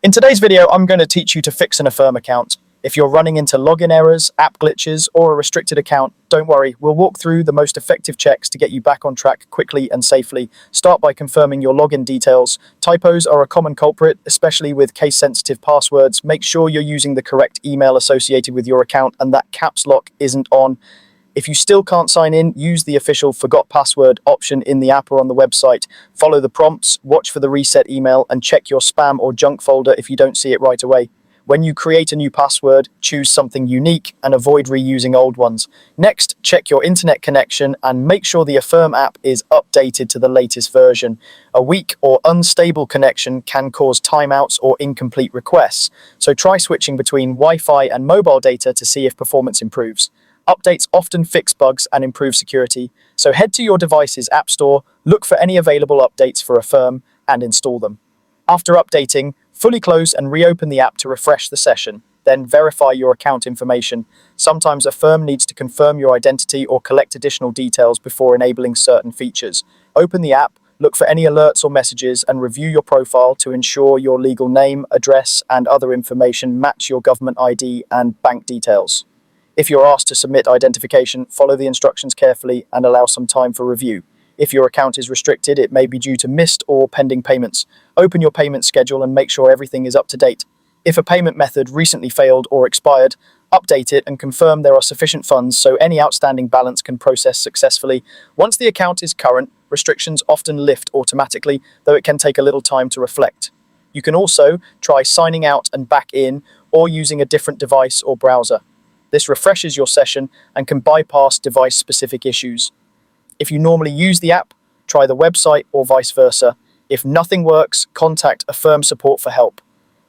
In today's video, I'm going to teach you to fix an Affirm account. If you're running into login errors, app glitches, or a restricted account, don't worry, we'll walk through the most effective checks to get you back on track quickly and safely. Start by confirming your login details. Typos are a common culprit, especially with case-sensitive passwords. Make sure you're using the correct email associated with your account and that caps lock isn't on. If you still can't sign in, use the official forgot password option in the app or on the website. Follow the prompts, watch for the reset email, and check your spam or junk folder if you don't see it right away. When you create a new password, choose something unique and avoid reusing old ones. Next, check your internet connection and make sure the Affirm app is updated to the latest version. A weak or unstable connection can cause timeouts or incomplete requests, so try switching between Wi-Fi and mobile data to see if performance improves. Updates often fix bugs and improve security, so head to your device's app store, look for any available updates for Affirm, and install them. After updating, fully close and reopen the app to refresh the session. Then verify your account information. Sometimes Affirm needs to confirm your identity or collect additional details before enabling certain features. Open the app, look for any alerts or messages, and review your profile to ensure your legal name, address, and other information match your government ID and bank details. If you're asked to submit identification, follow the instructions carefully and allow some time for review. If your account is restricted, it may be due to missed or pending payments. Open your payment schedule and make sure everything is up to date. If a payment method recently failed or expired, update it and confirm there are sufficient funds so any outstanding balance can process successfully. Once the account is current, restrictions often lift automatically, though it can take a little time to reflect. You can also try signing out and back in or using a different device or browser. This refreshes your session and can bypass device-specific issues. If you normally use the app, try the website or vice versa. If nothing works, contact Affirm support for help.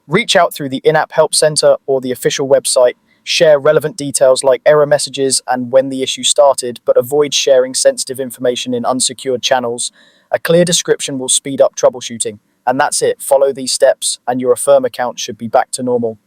Reach out through the in-app help center or the official website. Share relevant details like error messages and when the issue started, but avoid sharing sensitive information in unsecured channels. A clear description will speed up troubleshooting. And that's it. Follow these steps and your Affirm account should be back to normal.